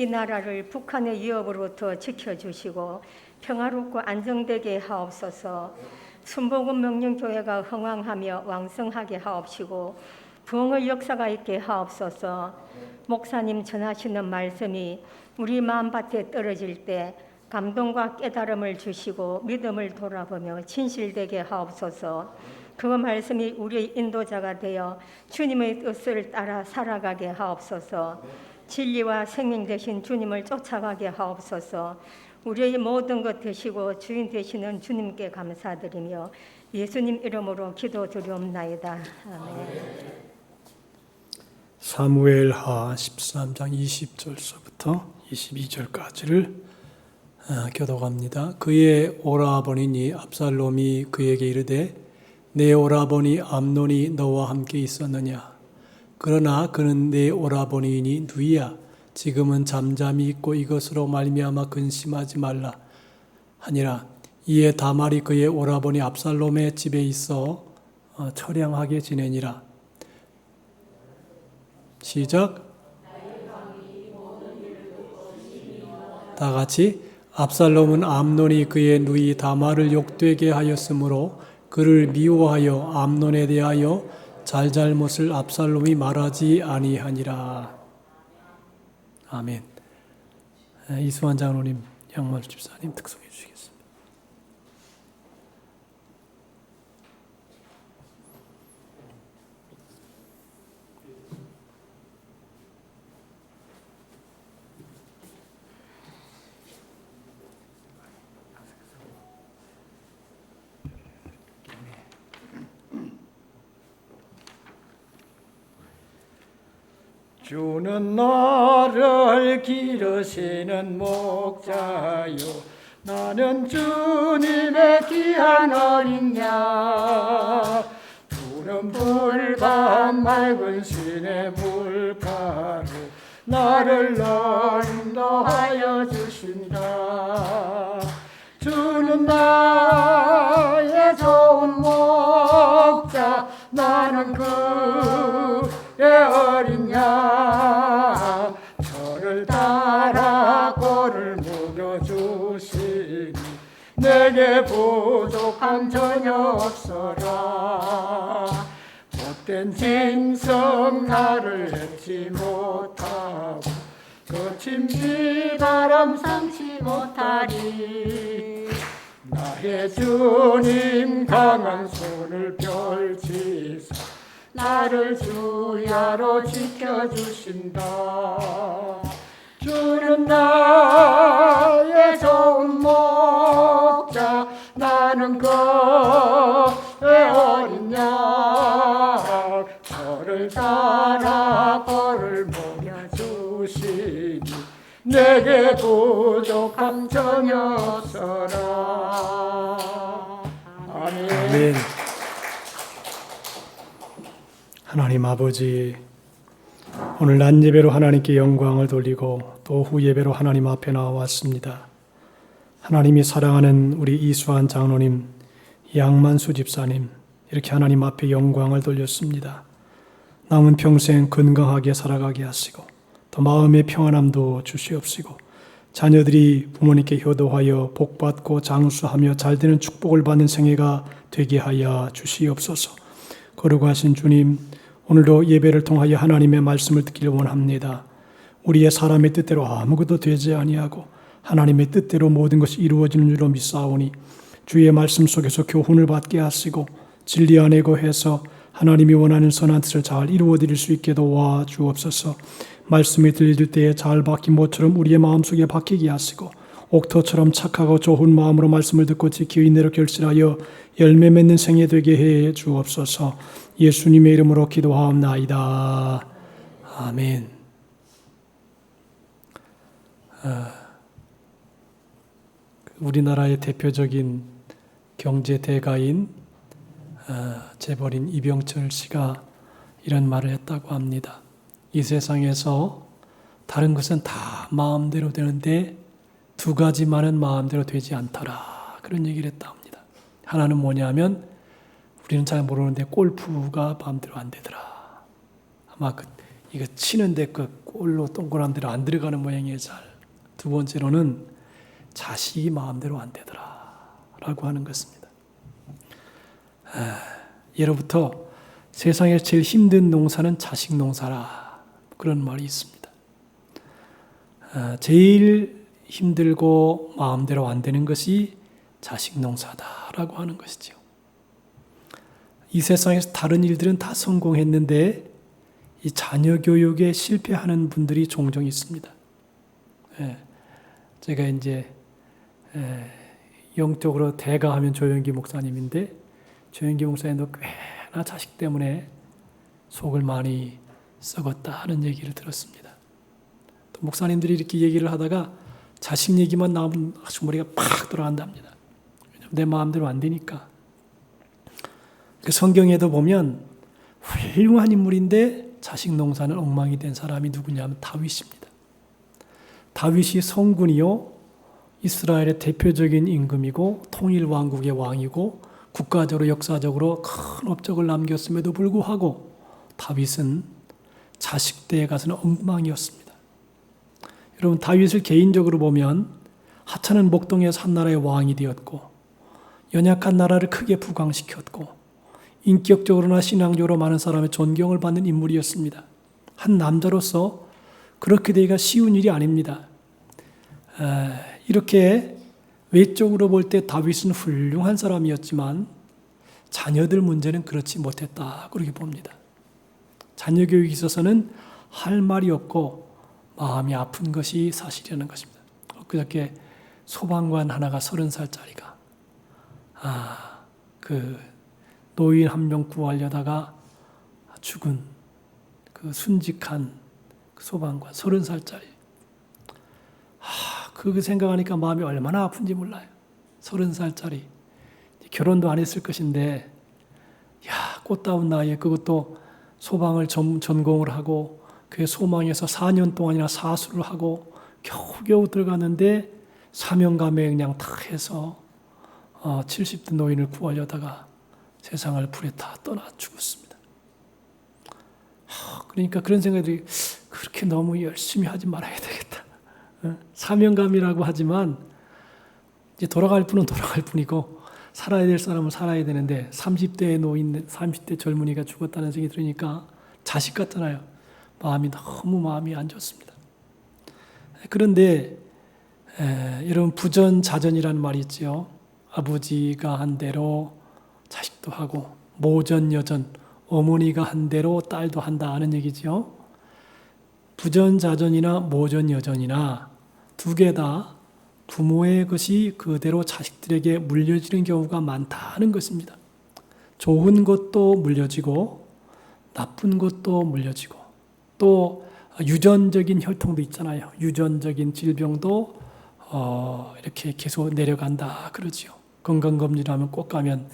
이 나라를 북한의 위협으로부터 지켜주시고 평화롭고 안정되게 하옵소서. 순복음 명령교회가 흥왕하며 왕성하게 하옵시고 부흥의 역사가 있게 하옵소서. 목사님 전하시는 말씀이 우리 마음밭에 떨어질 때 감동과 깨달음을 주시고 믿음을 돌아보며 진실되게 하옵소서. 그 말씀이 우리의 인도자가 되어 주님의 뜻을 따라 살아가게 하옵소서. 진리와 생명 되신 주님을 쫓아가게 하옵소서. 우리의 모든 것 되시고 주인 되시는 주님께 감사드리며 예수님 이름으로 기도드리옵나이다. 아멘. 사무엘하 13장 20절서부터 22절까지를 교독합니다. 그의 오라버니니 압살롬이 그에게 이르되 내 오라버니 암논이 너와 함께 있었느냐? 그러나 그는 내 오라버니니 누이야. 지금은 잠잠히 있고 이것으로 말미암아 근심하지 말라 하니라. 이에 다말이 그의 오라버니 압살롬의 집에 있어 처량하게 지내니라. 시작. 다 같이. 압살롬은 암논이 그의 누이 다말을 욕되게 하였으므로 그를 미워하여 암논에 대하여 잘잘못을 압살롬이 말하지 아니하니라. 아멘. 이수환 장로님, 양만수 집사님 특송해 주시겠습니다. 주는 나를 기르시는 목자요 나는 주님의 귀한 어린 양 푸른 풀밭 맑은 시내 물가로 나를 인도하여 주신다. 주는 나의 좋은 목자 나는 그의 어린 양 저를 따라 꼴을 먹여주시니 내게 부족함 전혀 없어라. 못된 짐승 나를 해치 못하고 거친 비바람 삼지 못하리. 나의 주님 강한 손을 펼치사 나를 주야로 지켜주신다. 주는 나의 좋은 목자 나는 그의 어린 양 저를 따라 벌을 먹여주시니 내게 부족함 전혀 없어라. 아멘. 아멘. 하나님 아버지, 오늘 낮 예배로 하나님께 영광을 돌리고 또 후 예배로 하나님 앞에 나와왔습니다. 하나님이 사랑하는 우리 이수환 장로님, 양만수 집사님, 이렇게 하나님 앞에 영광을 돌렸습니다. 남은 평생 건강하게 살아가게 하시고 또 마음의 평안함도 주시옵시고 자녀들이 부모님께 효도하여 복받고 장수하며 잘되는 축복을 받는 생애가 되게 하여 주시옵소서. 거룩하신 주님, 오늘도 예배를 통하여 하나님의 말씀을 듣기를 원합니다. 우리의 사람의 뜻대로 아무것도 되지 아니하고 하나님의 뜻대로 모든 것이 이루어지는 줄로 믿사오니 주의 말씀 속에서 교훈을 받게 하시고 진리 안에 거해서 하나님이 원하는 선한 뜻을 잘 이루어드릴 수 있게 도와주옵소서. 말씀이 들릴 때에 잘 박힌 모처럼 우리의 마음속에 박히게 하시고 옥토처럼 착하고 좋은 마음으로 말씀을 듣고 지키어 인내로 결실하여 열매 맺는 생애 되게 해 주옵소서. 예수님의 이름으로 기도하옵나이다. 아멘. 우리나라의 대표적인 경제 대가인 재벌인 이병철 씨가 이런 말을 했다고 합니다. 이 세상에서 다른 것은 다 마음대로 되는데 두 가지만은 마음대로 되지 않더라. 그런 얘기를 했다 합니다. 하나는 뭐냐면 우리는 잘 모르는데 골프가 마음대로 안 되더라. 아마 이거 치는데 그 골로 동그란 데로 안 들어가는 모양이에요. 잘. 두 번째로는 자식이 마음대로 안 되더라 라고 하는 것입니다. 예로부터 세상에서 제일 힘든 농사는 자식 농사라 그런 말이 있습니다. 제일 힘들고 마음대로 안 되는 것이 자식 농사다라고 하는 것이죠. 이 세상에서 다른 일들은 다 성공했는데 이 자녀 교육에 실패하는 분들이 종종 있습니다. 제가 이제 영적으로 대가하면 조영기 목사님인데 조영기 목사님도 꽤나 자식 때문에 속을 많이 썩었다 하는 얘기를 들었습니다. 또 목사님들이 이렇게 얘기를 하다가 자식 얘기만 나오면 아주 머리가 팍 돌아간답니다. 왜냐하면 내 마음대로 안 되니까. 그 성경에도 보면 훌륭한 인물인데 자식 농사는 엉망이 된 사람이 누구냐면 다윗입니다. 다윗이 성군이요 이스라엘의 대표적인 임금이고 통일 왕국의 왕이고 국가적으로 역사적으로 큰 업적을 남겼음에도 불구하고 다윗은 자식 때에 가서는 엉망이었습니다. 여러분 다윗을 개인적으로 보면 하찮은 목동에서 한 나라의 왕이 되었고 연약한 나라를 크게 부강시켰고 인격적으로나 신앙적으로 많은 사람의 존경을 받는 인물이었습니다. 한 남자로서 그렇게 되기가 쉬운 일이 아닙니다. 이렇게 외적으로 볼 때 다윗은 훌륭한 사람이었지만 자녀들 문제는 그렇지 못했다 그렇게 봅니다. 자녀 교육에 있어서는 할 말이 없고 마음이 아픈 것이 사실이라는 것입니다. 그저께 소방관 하나가 30살짜리가 그 노인 한 명 구하려다가 죽은 그 순직한 그 소방관 30살짜리. 그거 생각하니까 마음이 얼마나 아픈지 몰라요. 30살짜리. 결혼도 안 했을 것인데 꽃다운 나이에 그것도 소방을 전공을 하고 그 소망에서 4년 동안이나 사수를 하고 겨우겨우 들어갔는데 사명감에 그냥 탁 해서 70대 노인을 구하려다가 세상을 불에 다 떠나 죽었습니다. 그러니까 그런 생각들이 그렇게 너무 열심히 하지 말아야 되겠다. 사명감이라고 하지만 이제 돌아갈 분은 돌아갈 뿐이고 살아야 될 사람은 살아야 되는데 30대의 노인, 30대 젊은이가 죽었다는 생각이 들으니까 자식 같잖아요. 너무 마음이 안 좋습니다. 그런데 여러분 부전자전이라는 말이 있죠. 아버지가 한 대로 자식도 하고 모전여전 어머니가 한 대로 딸도 한다 하는 얘기죠. 부전자전이나 모전여전이나 두 개 다 부모의 것이 그대로 자식들에게 물려지는 경우가 많다는 것입니다. 좋은 것도 물려지고 나쁜 것도 물려지고 또 유전적인 혈통도 있잖아요. 유전적인 질병도 이렇게 계속 내려간다 그러지요. 건강검진하면 꼭 가면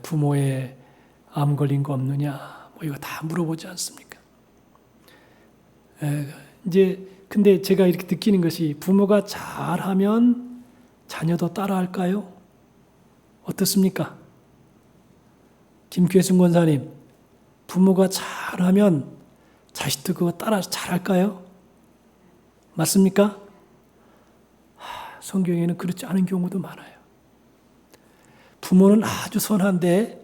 부모의 암 걸린 거 없느냐 이거 다 물어보지 않습니까? 근데 제가 이렇게 느끼는 것이 부모가 잘하면 자녀도 따라할까요? 어떻습니까? 김규혜승 권사님, 부모가 잘하면 자식도 그거 따라서 잘할까요? 맞습니까? 성경에는 그렇지 않은 경우도 많아요. 부모는 아주 선한데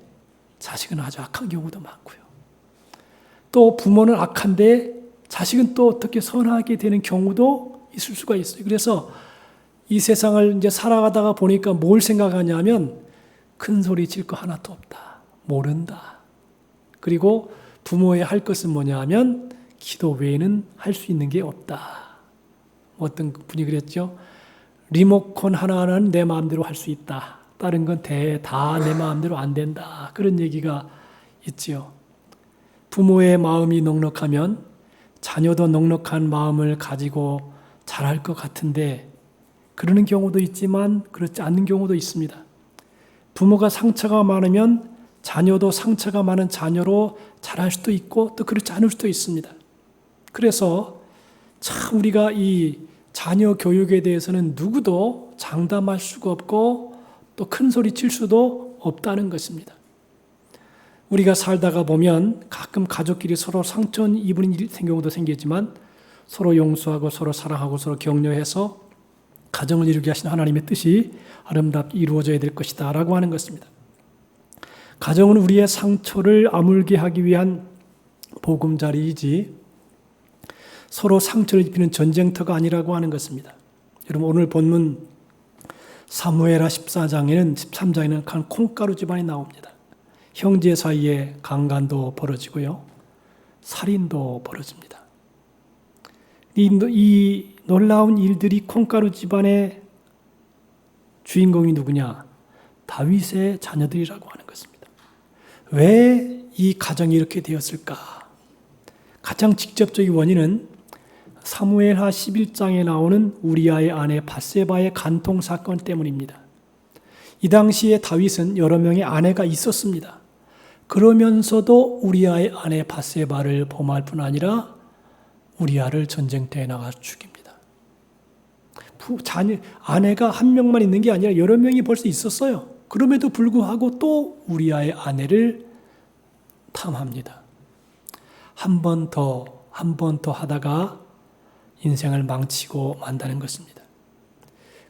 자식은 아주 악한 경우도 많고요. 또 부모는 악한데 자식은 또 어떻게 선하게 되는 경우도 있을 수가 있어요. 그래서 이 세상을 이제 살아가다가 보니까 뭘 생각하냐면 큰 소리 칠 거 하나도 없다. 모른다. 그리고 부모의 할 것은 뭐냐 하면 기도 외에는 할 수 있는 게 없다. 어떤 분이 그랬죠. 리모컨 하나는 내 마음대로 할 수 있다. 다른 건 다 내 마음대로 안 된다. 그런 얘기가 있지요. 부모의 마음이 넉넉하면 자녀도 넉넉한 마음을 가지고 잘할 것 같은데 그러는 경우도 있지만 그렇지 않는 경우도 있습니다. 부모가 상처가 많으면 자녀도 상처가 많은 자녀로 잘할 수도 있고 또 그렇지 않을 수도 있습니다. 그래서 참 우리가 이 자녀 교육에 대해서는 누구도 장담할 수가 없고 또 큰 소리 칠 수도 없다는 것입니다. 우리가 살다가 보면 가끔 가족끼리 서로 상처 입은 일이 경우도 생기지만 서로 용서하고 서로 사랑하고 서로 격려해서 가정을 이루게 하신 하나님의 뜻이 아름답게 이루어져야 될 것이다 라고 하는 것입니다. 가정은 우리의 상처를 아물게 하기 위한 보금자리이지 서로 상처를 입히는 전쟁터가 아니라고 하는 것입니다. 여러분 오늘 본문 사무엘하 13장에는 한 콩가루 집안이 나옵니다. 형제 사이에 강간도 벌어지고요. 살인도 벌어집니다. 이 놀라운 일들이 콩가루 집안의 주인공이 누구냐? 다윗의 자녀들이라고 하는 것입니다. 왜 이 가정이 이렇게 되었을까? 가장 직접적인 원인은 사무엘하 11장에 나오는 우리아의 아내 밧세바의 간통 사건 때문입니다. 이 당시에 다윗은 여러 명의 아내가 있었습니다. 그러면서도 우리아의 아내 밧세바를 범할 뿐 아니라 우리아를 전쟁터에 나가 죽입니다. 아내가 한 명만 있는 게 아니라 여러 명이 벌써 있었어요. 그럼에도 불구하고 또 우리아의 아내를 탐합니다. 한 번 더 하다가 인생을 망치고 만다는 것입니다.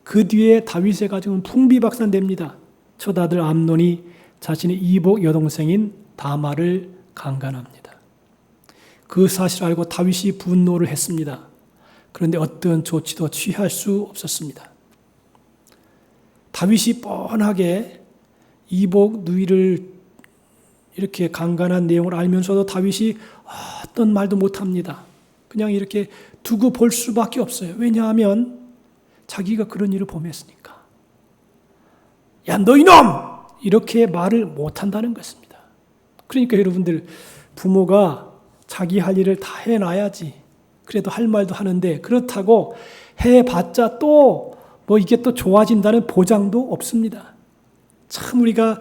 그 뒤에 다윗의 가정은 풍비박산됩니다. 첫 아들 암논이 자신의 이복 여동생인 다말을 강간합니다. 그 사실을 알고 다윗이 분노를 했습니다. 그런데 어떤 조치도 취할 수 없었습니다. 다윗이 뻔하게 이복 누이를 이렇게 강간한 내용을 알면서도 다윗이 어떤 말도 못합니다. 그냥 이렇게 두고 볼 수밖에 없어요. 왜냐하면 자기가 그런 일을 범했으니까. 야, 너 이놈! 이렇게 말을 못한다는 것입니다. 그러니까 여러분들 부모가 자기 할 일을 다 해놔야지. 그래도 할 말도 하는데 그렇다고 해봤자 또 뭐 이게 또 좋아진다는 보장도 없습니다. 참 우리가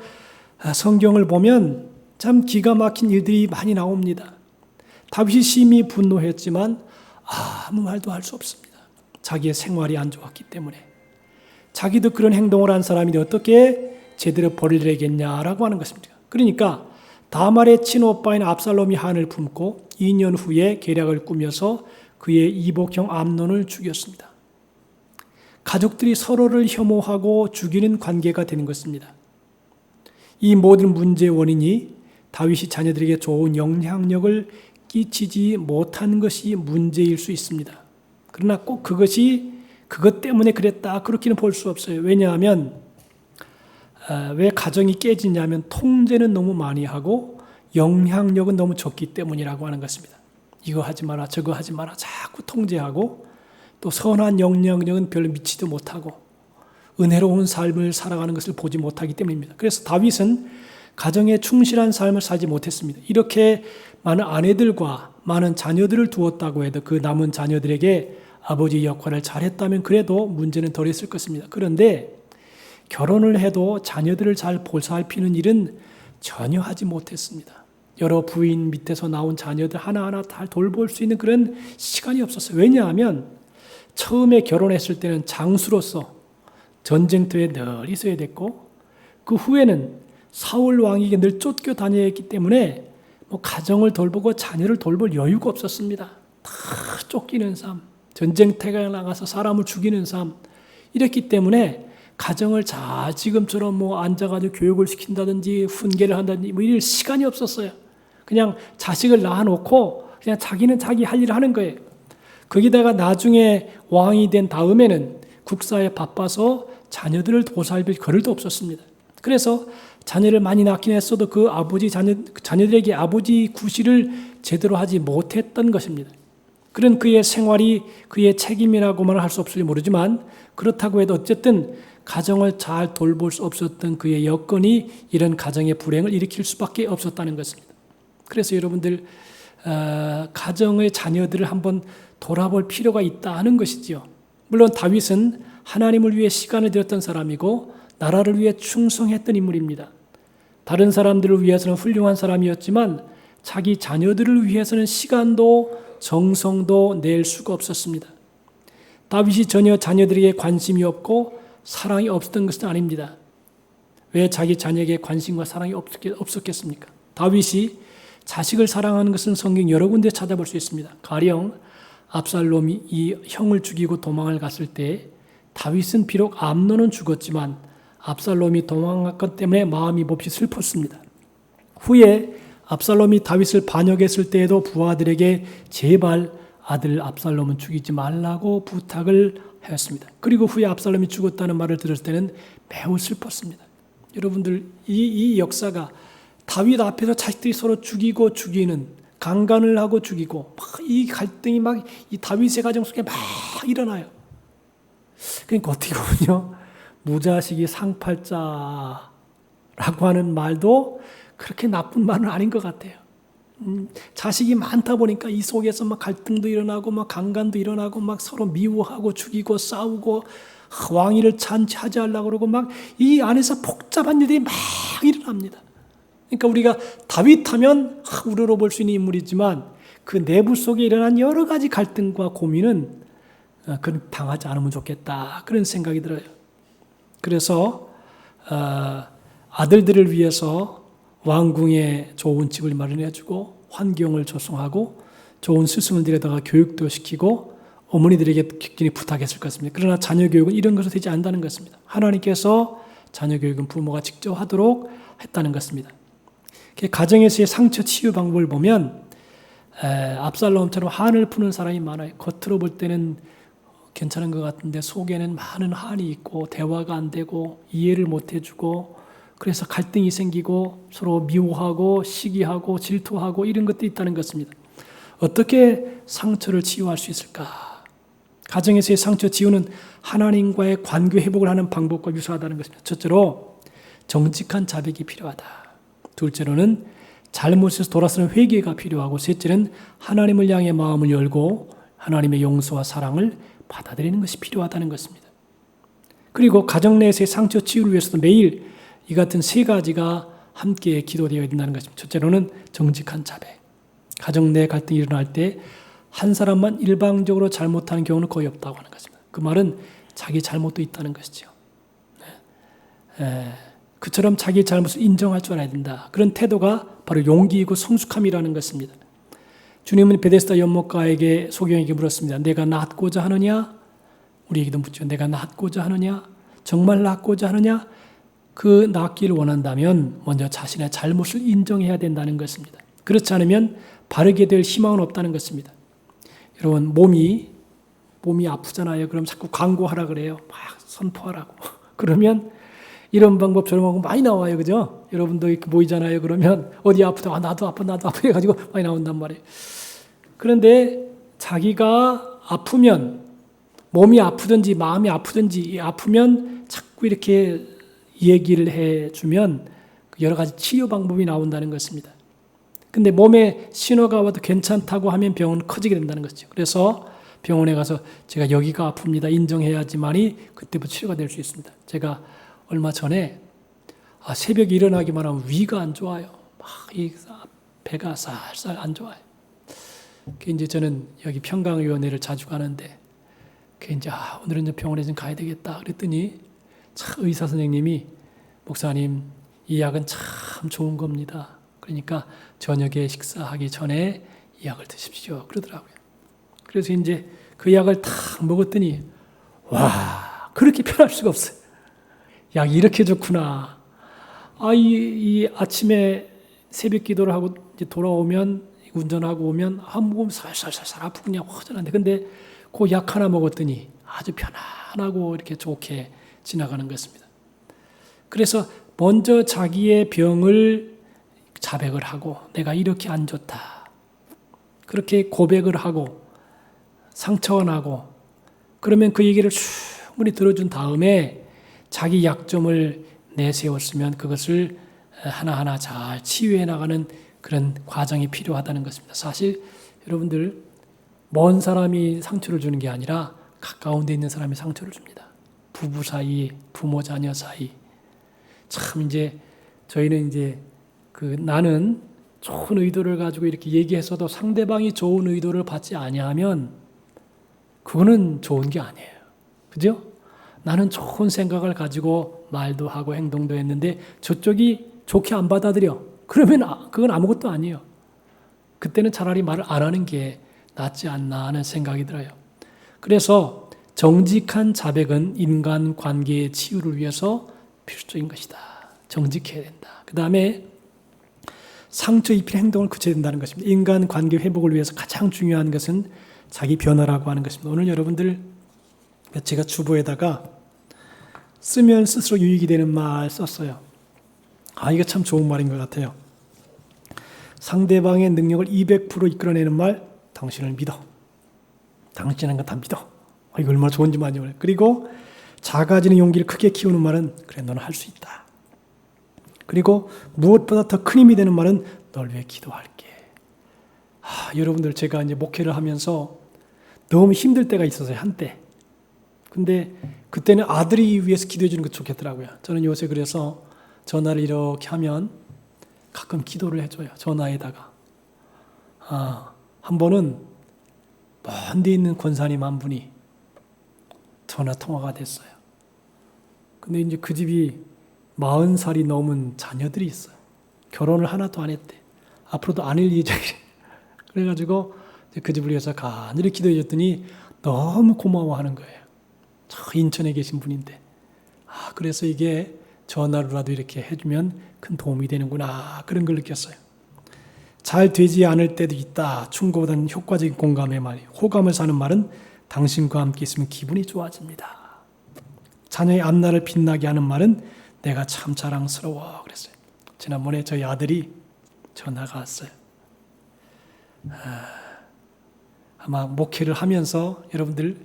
성경을 보면 참 기가 막힌 일들이 많이 나옵니다. 다윗이 심히 분노했지만 아무 말도 할 수 없습니다. 자기의 생활이 안 좋았기 때문에. 자기도 그런 행동을 한 사람이 어떻게 제대로 벌을 내겠냐라고 하는 것입니다. 그러니까 다말의 친오빠인 압살롬이 한을 품고 2년 후에 계략을 꾸며서 그의 이복형 암논을 죽였습니다. 가족들이 서로를 혐오하고 죽이는 관계가 되는 것입니다. 이 모든 문제의 원인이 다윗이 자녀들에게 좋은 영향력을 끼치지 못한 것이 문제일 수 있습니다. 그러나 꼭 그것 때문에 그랬다 그렇게는 볼 수 없어요. 왜냐하면 왜 가정이 깨지냐면 통제는 너무 많이 하고 영향력은 너무 적기 때문이라고 하는 것입니다. 이거 하지 마라 저거 하지 마라 자꾸 통제하고 또 선한 영향력은 별로 미치도 못하고 은혜로운 삶을 살아가는 것을 보지 못하기 때문입니다. 그래서 다윗은 가정에 충실한 삶을 살지 못했습니다. 이렇게 많은 아내들과 많은 자녀들을 두었다고 해도 그 남은 자녀들에게 아버지 역할을 잘했다면 그래도 문제는 덜했을 것입니다. 그런데 결혼을 해도 자녀들을 잘 보살피는 일은 전혀 하지 못했습니다. 여러 부인 밑에서 나온 자녀들 하나하나 다 돌볼 수 있는 그런 시간이 없었어요. 왜냐하면 처음에 결혼했을 때는 장수로서 전쟁터에 늘 있어야 됐고 그 후에는 사울 왕에게 늘 쫓겨다녀야 했기 때문에 가정을 돌보고 자녀를 돌볼 여유가 없었습니다. 다 쫓기는 삶, 전쟁터에 나가서 사람을 죽이는 삶 이랬기 때문에 가정을 지금처럼 앉아가지고 교육을 시킨다든지 훈계를 한다든지 이럴 시간이 없었어요. 그냥 자식을 낳아놓고 그냥 자기는 자기 할 일을 하는 거예요. 거기다가 나중에 왕이 된 다음에는 국사에 바빠서 자녀들을 보살필 거를도 없었습니다. 그래서 자녀를 많이 낳긴 했어도 그 자녀들에게 아버지 구실을 제대로 하지 못했던 것입니다. 그런 그의 생활이 그의 책임이라고만 할 수 없을지 모르지만 그렇다고 해도 어쨌든 가정을 잘 돌볼 수 없었던 그의 여건이 이런 가정의 불행을 일으킬 수밖에 없었다는 것입니다. 그래서 여러분들 가정의 자녀들을 한번 돌아볼 필요가 있다 하는 것이지요. 물론 다윗은 하나님을 위해 시간을 들였던 사람이고 나라를 위해 충성했던 인물입니다. 다른 사람들을 위해서는 훌륭한 사람이었지만 자기 자녀들을 위해서는 시간도 정성도 낼 수가 없었습니다. 다윗이 전혀 자녀들에게 관심이 없고 사랑이 없었던 것은 아닙니다. 왜 자기 자녀에게 관심과 사랑이 없었겠습니까? 다윗이 자식을 사랑하는 것은 성경 여러 군데 찾아볼 수 있습니다. 가령 압살롬이 이 형을 죽이고 도망을 갔을 때 다윗은 비록 암논은 죽었지만 압살롬이 도망간 것 때문에 마음이 몹시 슬펐습니다. 후에 압살롬이 다윗을 반역했을 때에도 부하들에게 제발 아들 압살롬은 죽이지 말라고 부탁을 하였습니다. 그리고 후에 압살롬이 죽었다는 말을 들었을 때는 매우 슬펐습니다. 여러분들 이 역사가 다윗 앞에서 자식들이 서로 죽이고 죽이는 강간을 하고 죽이고 막 이 갈등이 막 이 다윗의 가정 속에 막 일어나요. 그러니까 어떻게 보면요, 무자식이 상팔자라고 하는 말도 그렇게 나쁜 말은 아닌 것 같아요. 자식이 많다 보니까 이 속에서 막 갈등도 일어나고 막 강간도 일어나고 막 서로 미워하고 죽이고 싸우고 왕위를 차지하려고 그러고 막 이 안에서 복잡한 일들이 막 일어납니다. 그러니까 우리가 다윗 하면 우러러 볼 수 있는 인물이지만 그 내부 속에 일어난 여러 가지 갈등과 고민은 그건 당하지 않으면 좋겠다, 그런 생각이 들어요. 그래서 아들들을 위해서 왕궁에 좋은 집을 마련해주고 환경을 조성하고 좋은 스승을 데려다가 교육도 시키고 어머니들에게 깊이 부탁했을 것입니다. 그러나 자녀 교육은 이런 것으로 되지 않는다는 것입니다. 하나님께서 자녀 교육은 부모가 직접 하도록 했다는 것입니다. 가정에서의 상처 치유 방법을 보면 압살롬처럼 한을 푸는 사람이 많아요. 겉으로 볼 때는 괜찮은 것 같은데 속에는 많은 한이 있고 대화가 안 되고 이해를 못 해주고 그래서 갈등이 생기고 서로 미워하고 시기하고 질투하고 이런 것도 있다는 것입니다. 어떻게 상처를 치유할 수 있을까? 가정에서의 상처 치유는 하나님과의 관계 회복을 하는 방법과 유사하다는 것입니다. 첫째로 정직한 자백이 필요하다. 둘째로는 잘못에서 돌아서는 회개가 필요하고, 셋째는 하나님을 향해 마음을 열고 하나님의 용서와 사랑을 받아들이는 것이 필요하다는 것입니다. 그리고 가정 내에서의 상처 치유를 위해서도 매일 이 같은 세 가지가 함께 기도되어야 된다는 것입니다. 첫째로는 정직한 자백. 가정 내 갈등이 일어날 때 한 사람만 일방적으로 잘못하는 경우는 거의 없다고 하는 것입니다. 그 말은 자기 잘못도 있다는 것이죠. 그처럼 자기 잘못을 인정할 줄 알아야 된다. 그런 태도가 바로 용기이고 성숙함이라는 것입니다. 주님은 베데스다 연못가에게 소경에게 물었습니다. 내가 낫고자 하느냐? 우리에게도 묻죠. 내가 낫고자 하느냐? 정말 낫고자 하느냐? 그 낫기를 원한다면 먼저 자신의 잘못을 인정해야 된다는 것입니다. 그렇지 않으면 바르게 될 희망은 없다는 것입니다. 여러분, 몸이 아프잖아요. 그럼 자꾸 광고하라 그래요. 막 선포하라고. 그러면 이런 방법 저런 방법 많이 나와요. 그죠? 여러분도 모이잖아요. 그러면 어디 아프다. 나도 아파 해가지고 많이 나온단 말이에요. 그런데 자기가 아프면, 몸이 아프든지 마음이 아프든지 아프면 자꾸 이렇게 얘기를 해주면 여러 가지 치유 방법이 나온다는 것입니다. 근데 몸에 신호가 와도 괜찮다고 하면 병은 커지게 된다는 것이죠. 그래서 병원에 가서 제가 여기가 아픕니다 인정해야지만이 그때부터 치료가 될 수 있습니다. 제가 얼마 전에 새벽에 일어나기만 하면 위가 안 좋아요. 막 이 배가 살살 안 좋아요. 이제 저는 여기 평강위원회를 자주 가는데 이제 오늘은 병원에 좀 가야 되겠다 그랬더니 참 의사 선생님이 목사님 이 약은 참 좋은 겁니다. 그러니까 저녁에 식사하기 전에 이 약을 드십시오 그러더라고요. 그래서 이제 그 약을 탁 먹었더니 와, 그렇게 편할 수가 없어요. 약이 이렇게 좋구나. 이 아침에 새벽 기도를 하고 이제 돌아오면 운전하고 오면 몸 살살살살 아프고 그냥 허전한데 근데 그 약 하나 먹었더니 아주 편안하고 이렇게 좋게 지나가는 것입니다. 그래서 먼저 자기의 병을 자백을 하고 내가 이렇게 안 좋다. 그렇게 고백을 하고 상처가 나고 그러면 그 얘기를 충분히 들어준 다음에 자기 약점을 내세웠으면 그것을 하나하나 잘 치유해 나가는 그런 과정이 필요하다는 것입니다. 사실 여러분들 먼 사람이 상처를 주는 게 아니라 가까운 데 있는 사람이 상처를 줍니다. 부부 사이, 부모 자녀 사이. 참 이제 저희는 이제 나는 좋은 의도를 가지고 이렇게 얘기했어도 상대방이 좋은 의도를 받지 아니하면 그거는 좋은 게 아니에요. 그죠? 나는 좋은 생각을 가지고 말도 하고 행동도 했는데 저쪽이 좋게 안 받아들여. 그러면 그건 아무것도 아니에요. 그때는 차라리 말을 안 하는 게 낫지 않나 하는 생각이 들어요. 그래서 정직한 자백은 인간 관계의 치유를 위해서 필수적인 것이다. 정직해야 된다. 그 다음에 상처 입힌 행동을 그쳐야 된다는 것입니다. 인간 관계 회복을 위해서 가장 중요한 것은 자기 변화라고 하는 것입니다. 오늘 여러분들 제가 주보에다가 쓰면 스스로 유익이 되는 말 썼어요. 이거 참 좋은 말인 것 같아요. 상대방의 능력을 200% 이끌어내는 말, 당신을 믿어. 당신은 건 다 믿어. 이거 얼마나 좋은지 많이 몰라요. 그리고 작아지는 용기를 크게 키우는 말은 그래 너는 할 수 있다. 그리고 무엇보다 더 큰 힘이 되는 말은 널 위해 기도할게. 여러분들 제가 이제 목회를 하면서 너무 힘들 때가 있었어요. 한때. 근데 그때는 아들이 위해서 기도해 주는 거 좋겠더라고요. 저는 요새 그래서 전화를 이렇게 하면 가끔 기도를 해줘요. 전화에다가. 한 번은 먼 데 있는 권사님 한 분이 전화 통화가 됐어요. 근데 이제 그 집이 40살이 넘은 자녀들이 있어요. 결혼을 하나도 안 했대. 앞으로도 안 할 예정이래. 그래가지고 그 집을 위해서 간절히 기도해 줬더니 너무 고마워하는 거예요. 저 인천에 계신 분인데. 그래서 이게 전화로라도 이렇게 해주면 큰 도움이 되는구나. 그런 걸 느꼈어요. 잘 되지 않을 때도 있다. 충고보다는 효과적인 공감의 말. 호감을 사는 말은 당신과 함께 있으면 기분이 좋아집니다. 자녀의 앞날을 빛나게 하는 말은 내가 참 자랑스러워. 그랬어요. 지난번에 저희 아들이 전화가 왔어요. 아마 목회를 하면서 여러분들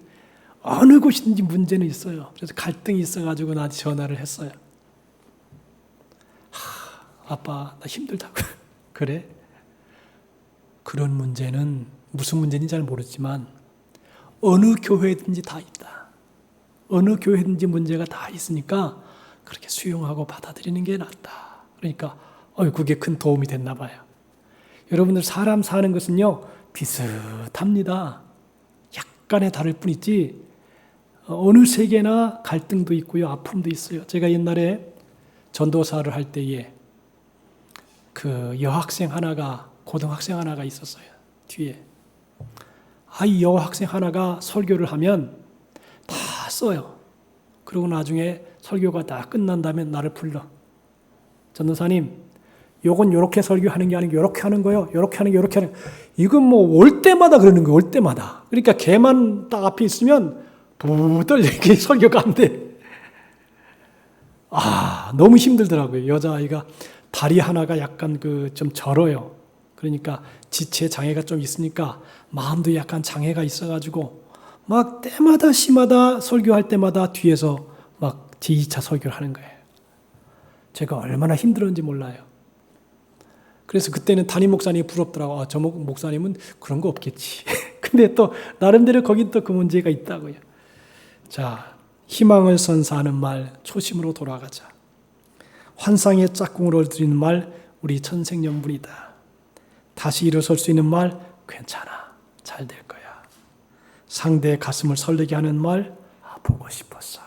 어느 곳이든지 문제는 있어요. 그래서 갈등이 있어가지고 나한테 전화를 했어요. 아빠 나 힘들다고. 그래? 그런 문제는 무슨 문제인지 잘 모르지만 어느 교회든지 다 있다. 어느 교회든지 문제가 다 있으니까 그렇게 수용하고 받아들이는 게 낫다. 그러니까 그게 큰 도움이 됐나 봐요. 여러분들 사람 사는 것은요 비슷합니다. 약간의 다를 뿐이지 어느 세계나 갈등도 있고요 아픔도 있어요. 제가 옛날에 전도사를 할 때에 그 여학생 하나가 고등학생 하나가 있었어요. 뒤에 이 여학생 하나가 설교를 하면 다 써요. 그리고 나중에 설교가 다 끝난 다음에 나를 불러. 전도사님, 요건 요렇게 설교하는 게 아니고 요렇게 하는 거예요. 요렇게 하는 게 요렇게 하는 거예요. 이건 뭐 올 때마다 그러는 거예요. 올 때마다. 그러니까 걔만 딱 앞에 있으면 부들 이렇게 설교가 안 돼. 너무 힘들더라고요. 여자아이가 다리 하나가 약간 좀 절어요. 그러니까 지체 장애가 좀 있으니까 마음도 약간 장애가 있어가지고 막 때마다 시마다 설교할 때마다 뒤에서 막 제2차 설교를 하는 거예요. 제가 얼마나 힘들었는지 몰라요. 그래서 그때는 담임 목사님이 부럽더라고. 저 목사님은 그런 거 없겠지. 근데 또 나름대로 거긴 또 그 문제가 있다고요. 자, 희망을 선사하는 말, 초심으로 돌아가자. 환상의 짝꿍을 얻으리는 말, 우리 천생연분이다. 다시 일어설 수 있는 말, 괜찮아. 잘 될 거야. 상대의 가슴을 설레게 하는 말, 보고 싶었어.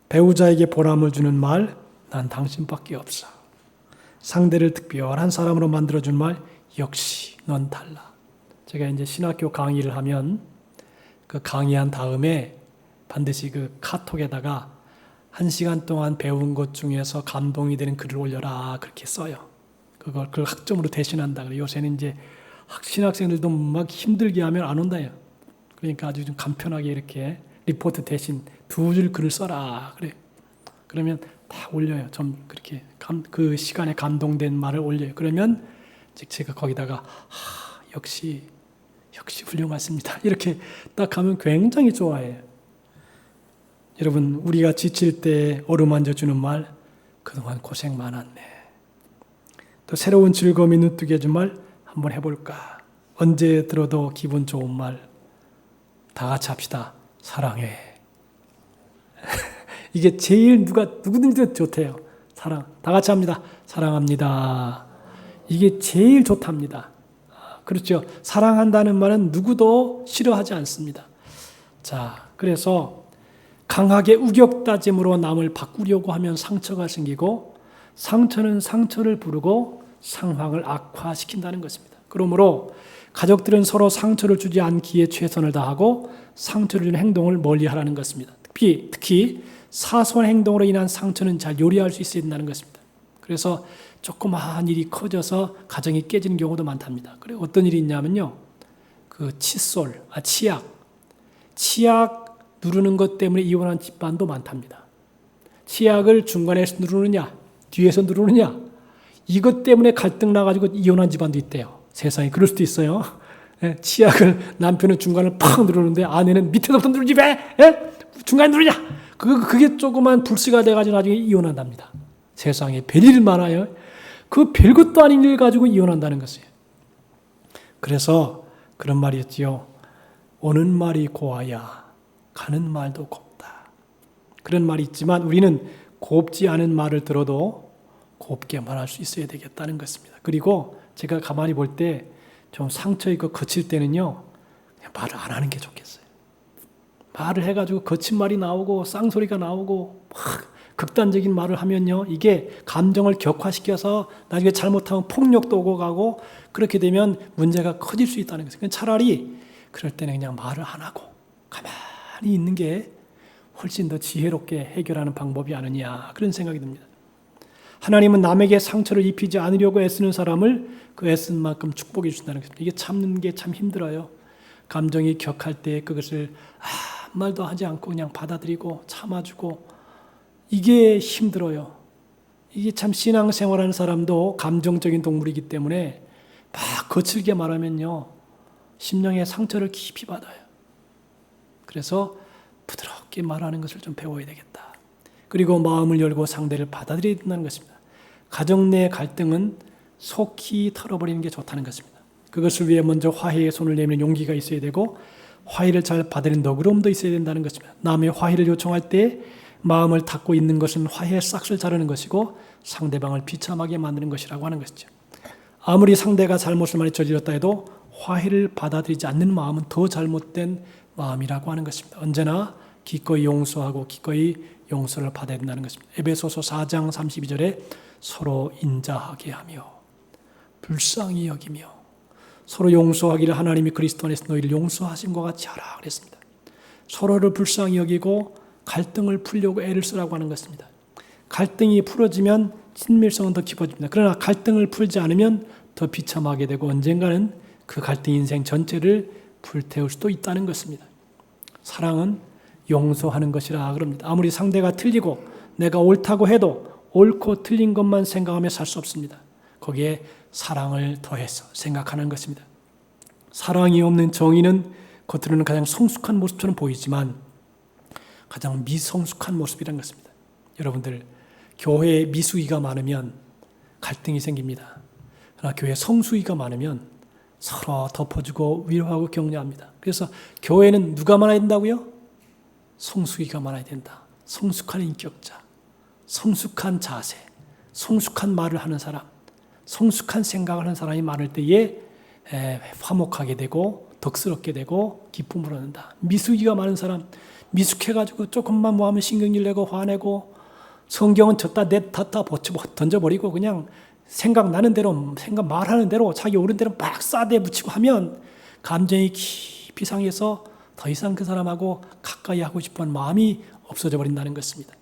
배우자에게 보람을 주는 말, 난 당신밖에 없어. 상대를 특별한 사람으로 만들어준 말, 역시 넌 달라. 제가 이제 신학교 강의를 하면 그 강의한 다음에 반드시 그 카톡에다가 1시간 동안 배운 것 중에서 감동이 되는 글을 올려라. 그렇게 써요. 그걸 학점으로 대신한다. 요새는 이제 신학생들도 막 힘들게 하면 안 온다요. 그러니까 아주 좀 간편하게 이렇게 리포트 대신 2줄 글을 써라. 그래. 그러면 다 올려요. 좀 그렇게 그 시간에 감동된 말을 올려요. 그러면 제가 거기다가 역시 훌륭하십니다. 이렇게 딱 하면 굉장히 좋아해요. 여러분, 우리가 지칠 때 어루만져 주는 말, 그동안 고생 많았네. 또 새로운 즐거움이 눈뜨게 해준 말 한번 해볼까? 언제 들어도 기분 좋은 말, 다 같이 합시다. 사랑해. 이게 제일 누구든지 좋대요. 사랑. 다 같이 합니다. 사랑합니다. 이게 제일 좋답니다. 그렇죠. 사랑한다는 말은 누구도 싫어하지 않습니다. 자, 그래서 강하게 우격다짐으로 남을 바꾸려고 하면 상처가 생기고 상처는 상처를 부르고 상황을 악화시킨다는 것입니다. 그러므로 가족들은 서로 상처를 주지 않기에 최선을 다하고 상처를 주는 행동을 멀리하라는 것입니다. 특히 사소한 행동으로 인한 상처는 잘 요리할 수 있어야 된다는 것입니다. 그래서 조그마한 일이 커져서 가정이 깨지는 경우도 많답니다. 그리고 어떤 일이 있냐면요, 치약 누르는 것 때문에 이혼한 집안도 많답니다. 치약을 중간에서 누르느냐, 뒤에서 누르느냐, 이것 때문에 갈등 나가지고 이혼한 집안도 있대요. 세상에 그럴 수도 있어요. 치약을 남편은 중간을 팍 누르는데 아내는 밑에서부터 누르지 왜? 중간에 누르냐? 그게 조그만 불씨가 돼가지고 나중에 이혼한답니다. 세상에 별일 많아요. 그 별것도 아닌 일 가지고 이혼한다는 것이에요. 그래서 그런 말이 있지요. 오는 말이 고와야 가는 말도 곱다. 그런 말이 있지만 우리는 곱지 않은 말을 들어도 곱게 말할 수 있어야 되겠다는 것입니다. 그리고 제가 가만히 볼 때 좀 상처 있고 거칠 때는요, 그냥 말을 안 하는 게 좋겠어요. 말을 해가지고 거친 말이 나오고 쌍소리가 나오고 막 극단적인 말을 하면요, 이게 감정을 격화시켜서 나중에 잘못하면 폭력도 오고 가고 그렇게 되면 문제가 커질 수 있다는 것이에요. 차라리 그럴 때는 그냥 말을 안 하고 가만히 있는 게 훨씬 더 지혜롭게 해결하는 방법이 아니냐, 그런 생각이 듭니다. 하나님은 남에게 상처를 입히지 않으려고 애쓰는 사람을 그 애쓴 만큼 축복해 주신다는 것입니다. 이게 참는 게 참 힘들어요. 감정이 격할 때 그것을 아무 말도 하지 않고 그냥 받아들이고 참아주고, 이게 힘들어요. 이게 참 신앙생활하는 사람도 감정적인 동물이기 때문에 막 거칠게 말하면요, 심령의 상처를 깊이 받아요. 그래서 부드럽게 말하는 것을 좀 배워야 되겠다. 그리고 마음을 열고 상대를 받아들여야 된다는 것입니다. 가정 내 갈등은 속히 털어버리는 게 좋다는 것입니다. 그것을 위해 먼저 화해의 손을 내미는 용기가 있어야 되고, 화해를 잘 받아들이는 너그러움도 있어야 된다는 것입니다. 남의 화해를 요청할 때 마음을 닫고 있는 것은 화해의 싹을 자르는 것이고 상대방을 비참하게 만드는 것이라고 하는 것이죠. 아무리 상대가 잘못을 많이 저질렀다 해도 화해를 받아들이지 않는 마음은 더 잘못된 마음이라고 하는 것입니다. 언제나 기꺼이 용서하고 기꺼이 용서를 받아야 된다는 것입니다. 에베소서 4장 32절에 서로 인자하게 하며 불쌍히 여기며 서로 용서하기를 하나님이 그리스도 안에서 너희를 용서하신 것 같이 하라 그랬습니다. 서로를 불쌍히 여기고 갈등을 풀려고 애를 쓰라고 하는 것입니다. 갈등이 풀어지면 친밀성은 더 깊어집니다. 그러나 갈등을 풀지 않으면 더 비참하게 되고 언젠가는 그 갈등 인생 전체를 불태울 수도 있다는 것입니다. 사랑은 용서하는 것이라 그럽니다. 아무리 상대가 틀리고 내가 옳다고 해도 옳고 틀린 것만 생각하며 살 수 없습니다. 거기에 사랑을 더해서 생각하는 것입니다. 사랑이 없는 정의는 겉으로는 가장 성숙한 모습처럼 보이지만 가장 미성숙한 모습이라는 것입니다. 여러분들, 교회에 미숙이가 많으면 갈등이 생깁니다. 그러나 교회에 성숙이가 많으면 서로 덮어주고 위로하고 격려합니다. 그래서 교회는 누가 많아야 된다고요? 성숙이가 많아야 된다. 성숙한 인격자, 성숙한 자세, 성숙한 말을 하는 사람, 성숙한 생각을 하는 사람이 많을 때에 화목하게 되고 덕스럽게 되고 기쁨을 얻는다. 미숙이가 많은 사람, 미숙해가지고 조금만 뭐 하면 신경질 내고 화내고 성경은 졌다 냈다 던져버리고 그냥 생각나는 대로 생각 말하는 대로 자기 옳은 대로 막 싸대 붙이고 하면 감정이 깊이 상해서 더 이상 그 사람하고 가까이 하고 싶은 마음이 없어져 버린다는 것입니다.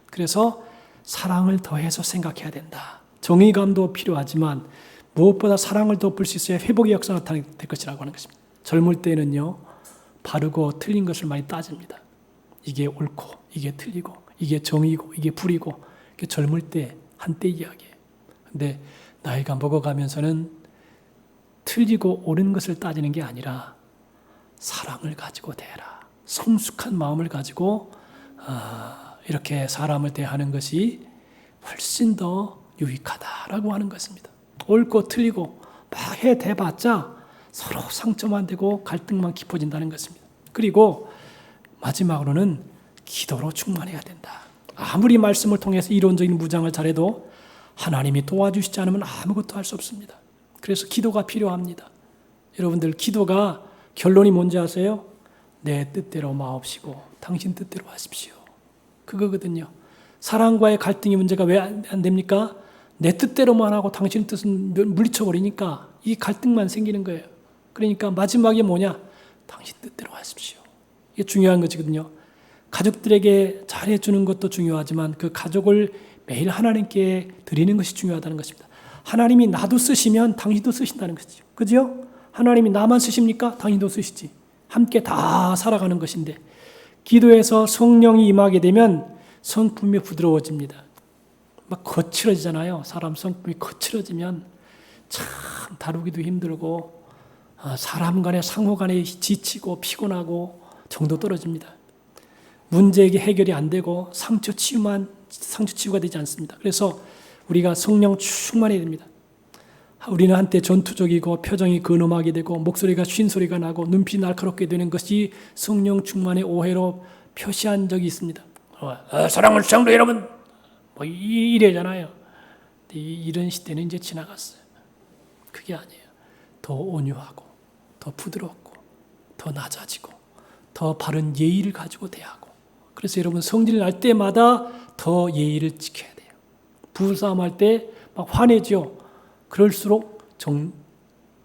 그래서 사랑을 더해서 생각해야 된다. 정의감도 필요하지만 무엇보다 사랑을 덮을 수 있어야 회복의 역사가 나타날 것이라고 하는 것입니다. 젊을 때는요, 바르고 틀린 것을 많이 따집니다. 이게 옳고 이게 틀리고 이게 정의고 이게 불이고, 이게 젊을 때 한때 이야기예요. 근데 나이가 먹어가면서는 틀리고 옳은 것을 따지는 게 아니라 사랑을 가지고 대해라. 성숙한 마음을 가지고 이렇게 사람을 대하는 것이 훨씬 더 유익하다라고 하는 것입니다. 옳고 틀리고 막 해대봤자 서로 상처만 되고 갈등만 깊어진다는 것입니다. 그리고 마지막으로는 기도로 충만해야 된다. 아무리 말씀을 통해서 이론적인 무장을 잘해도 하나님이 도와주시지 않으면 아무것도 할 수 없습니다. 그래서 기도가 필요합니다. 여러분들, 기도가 결론이 뭔지 아세요? 내 뜻대로 마옵시고 당신 뜻대로 하십시오. 그거거든요. 사랑과의 갈등의 문제가 왜 안 됩니까? 내 뜻대로만 하고 당신 뜻은 물리쳐버리니까 이 갈등만 생기는 거예요. 그러니까 마지막에 뭐냐? 당신 뜻대로 하십시오. 이게 중요한 것이거든요. 가족들에게 잘해주는 것도 중요하지만 그 가족을 매일 하나님께 드리는 것이 중요하다는 것입니다. 하나님이 나도 쓰시면 당신도 쓰신다는 것이죠. 그죠? 하나님이 나만 쓰십니까? 당신도 쓰시지. 함께 다 살아가는 것인데 기도에서 성령이 임하게 되면 성품이 부드러워집니다. 막 거칠어지잖아요. 사람 성품이 거칠어지면 참 다루기도 힘들고 사람 간에 상호 간에 지치고 피곤하고 정도 떨어집니다. 문제에게 해결이 안 되고 상처 치유가 되지 않습니다. 그래서 우리가 성령 충만해야 됩니다. 우리는 한때 전투적이고 표정이 근엄하게 되고 목소리가 쉰소리가 나고 눈빛이 날카롭게 되는 것이 성령 충만의 오해로 표시한 적이 있습니다. 사랑을 성도 여러분 뭐 이래잖아요. 이런 시대는 이제 지나갔어요. 그게 아니에요. 더 온유하고 더 부드럽고 더 낮아지고 더 바른 예의를 가지고 대하고 그래서 여러분 성질을 날 때마다 더 예의를 지켜야 돼요. 부부싸움할 때 막 화내죠. 그럴수록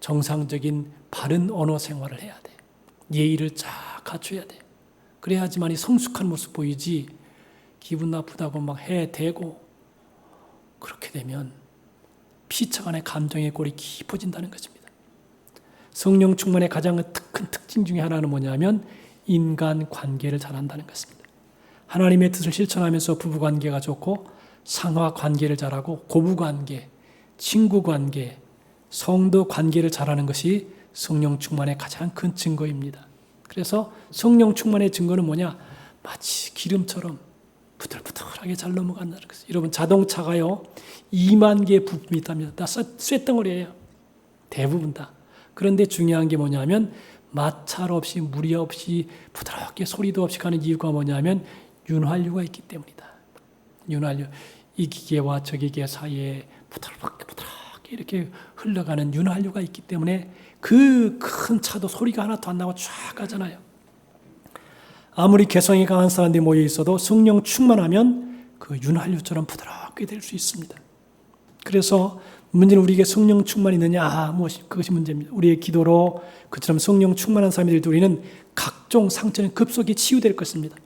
정상적인 바른 언어 생활을 해야 돼. 예의를 쫙 갖춰야 돼. 그래야지만이 성숙한 모습 보이지 기분 나쁘다고 막 해대고 그렇게 되면 피차간의 감정의 골이 깊어진다는 것입니다. 성령 충만의 가장 큰 특징 중에 하나는 뭐냐면 인간 관계를 잘한다는 것입니다. 하나님의 뜻을 실천하면서 부부관계가 좋고 상하 관계를 잘하고 고부관계, 친구관계, 성도 관계를 잘하는 것이 성령 충만의 가장 큰 증거입니다. 그래서 성령 충만의 증거는 뭐냐? 마치 기름처럼 부들부들하게 잘 넘어간다는 것이죠. 여러분 자동차가요 2만 개의 부품이 있답니다. 다 쇳덩어리예요. 대부분 다. 그런데 중요한 게 뭐냐면 마찰 없이 무리 없이 부드럽게 소리도 없이 가는 이유가 뭐냐면 윤활유가 있기 때문이다. 윤활유. 이 기계와 저 기계 사이에 부드럽게 이렇게 흘러가는 윤활유가 있기 때문에 그 큰 차도 소리가 하나도 안 나고 쫙 가잖아요. 아무리 개성이 강한 사람들이 모여 있어도 성령 충만하면 그 윤활유처럼 부드럽게 될 수 있습니다. 그래서 문제는 우리에게 성령 충만이 있느냐 무엇이 그것이 문제입니다. 우리의 기도로 그처럼 성령 충만한 사람들도 우리는 각종 상처는 급속히 치유될 것입니다.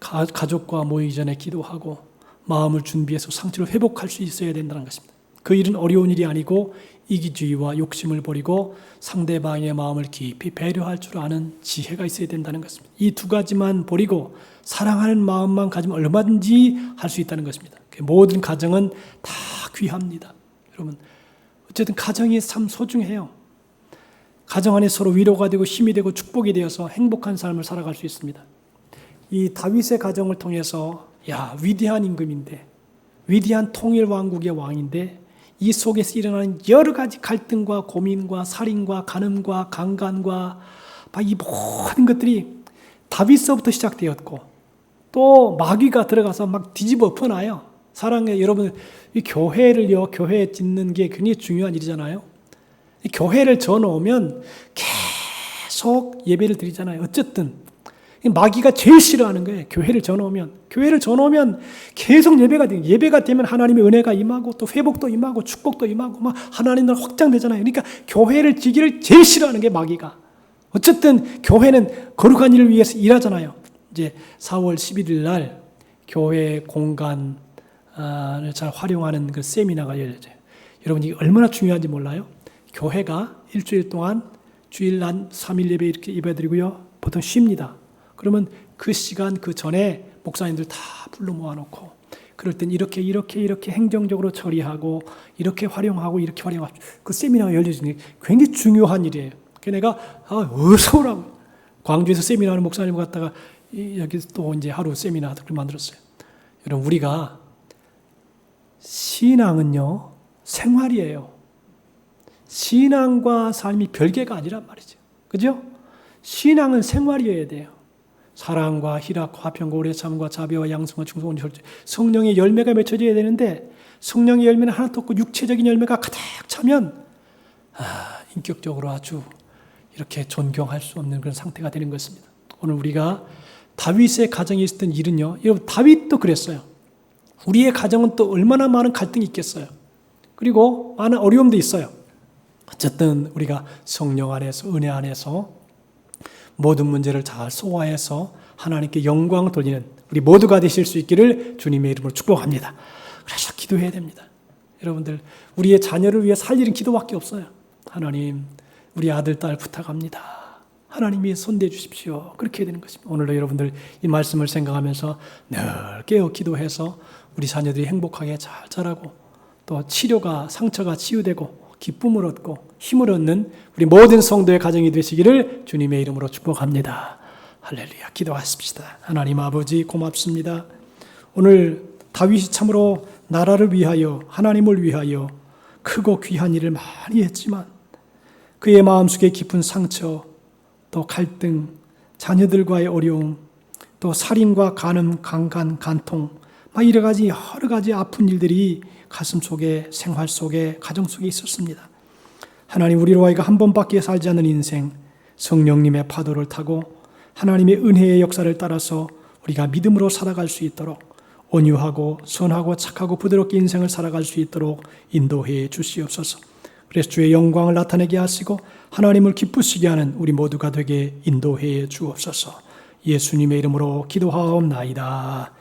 가족과 모이기 전에 기도하고 마음을 준비해서 상처를 회복할 수 있어야 된다는 것입니다. 그 일은 어려운 일이 아니고 이기주의와 욕심을 버리고 상대방의 마음을 깊이 배려할 줄 아는 지혜가 있어야 된다는 것입니다. 이 두 가지만 버리고 사랑하는 마음만 가지면 얼마든지 할 수 있다는 것입니다. 모든 가정은 다 귀합니다. 여러분 어쨌든 가정이 참 소중해요. 가정 안에 서로 위로가 되고 힘이 되고 축복이 되어서 행복한 삶을 살아갈 수 있습니다. 이 다윗의 가정을 통해서 위대한 임금인데 위대한 통일 왕국의 왕인데 이 속에서 일어나는 여러 가지 갈등과 고민과 살인과 간음과 강간과 이 모든 것들이 다윗서부터 시작되었고 또 마귀가 들어가서 막 뒤집어 엎어놔요. 사랑해 여러분 이 교회 짓는 게 굉장히 중요한 일이잖아요. 이 교회를 져놓으면 계속 예배를 드리잖아요. 어쨌든 마귀가 제일 싫어하는 거예요. 교회를 져놓으면 계속 예배가 되면 하나님의 은혜가 임하고 또 회복도 임하고 축복도 임하고 막 하나님을 확장되잖아요. 그러니까 교회를 지기를 제일 싫어하는 게 마귀가. 어쨌든 교회는 거룩한 일을 위해서 일하잖아요. 이제 4월 11일 날 교회 공간을 잘 활용하는 그 세미나가 열려져요. 여러분 이게 얼마나 중요한지 몰라요? 교회가 일주일 동안 주일 한 3일 예배 이렇게 예배드리고요. 보통 쉽니다. 그러면 그 시간 그 전에 목사님들 다 불러 모아놓고 그럴 땐 이렇게 행정적으로 처리하고 이렇게 활용하고 그 세미나가 열려지는 게 굉장히 중요한 일이에요. 그래서 내가 어서 오라고 광주에서 세미나하는 목사님 갔다가 여기 또 이제 하루 세미나 만들었어요. 여러분 우리가 신앙은요 생활이에요. 신앙과 삶이 별개가 아니란 말이죠. 그죠? 신앙은 생활이어야 돼요. 사랑과 희락과 화평과 오래 참과 자비와 양성과 충성과 절제 성령의 열매가 맺혀져야 되는데 성령의 열매는 하나도 없고 육체적인 열매가 가득 차면 인격적으로 아주 이렇게 존경할 수 없는 그런 상태가 되는 것입니다. 오늘 우리가 다윗의 가정에 있었던 일은요. 여러분 다윗도 그랬어요. 우리의 가정은 또 얼마나 많은 갈등이 있겠어요. 그리고 많은 어려움도 있어요. 어쨌든 우리가 성령 안에서, 은혜 안에서 모든 문제를 잘 소화해서 하나님께 영광 돌리는 우리 모두가 되실 수 있기를 주님의 이름으로 축복합니다. 그래서 기도해야 됩니다. 여러분들, 우리의 자녀를 위해 살 일은 기도밖에 없어요. 하나님, 우리 아들, 딸 부탁합니다. 하나님이 손대해 주십시오. 그렇게 해야 되는 것입니다. 오늘도 여러분들 이 말씀을 생각하면서 늘 깨어 기도해서 우리 자녀들이 행복하게 잘 자라고 또 치료가, 상처가 치유되고 기쁨을 얻고 힘을 얻는 우리 모든 성도의 가정이 되시기를 주님의 이름으로 축복합니다. 할렐루야. 기도하십시다. 하나님 아버지 고맙습니다. 오늘 다윗이 참으로 나라를 위하여, 하나님을 위하여 크고 귀한 일을 많이 했지만 그의 마음속에 깊은 상처, 또 갈등, 자녀들과의 어려움, 또 살인과 간음, 강간, 간통, 여러 가지 아픈 일들이 가슴 속에, 생활 속에, 가정 속에 있었습니다. 하나님, 우리로 하여금 한 번밖에 살지 않는 인생, 성령님의 파도를 타고 하나님의 은혜의 역사를 따라서 우리가 믿음으로 살아갈 수 있도록 온유하고 선하고 착하고 부드럽게 인생을 살아갈 수 있도록 인도해 주시옵소서. 그래서 주의 영광을 나타내게 하시고 하나님을 기쁘시게 하는 우리 모두가 되게 인도해 주옵소서. 예수님의 이름으로 기도하옵나이다.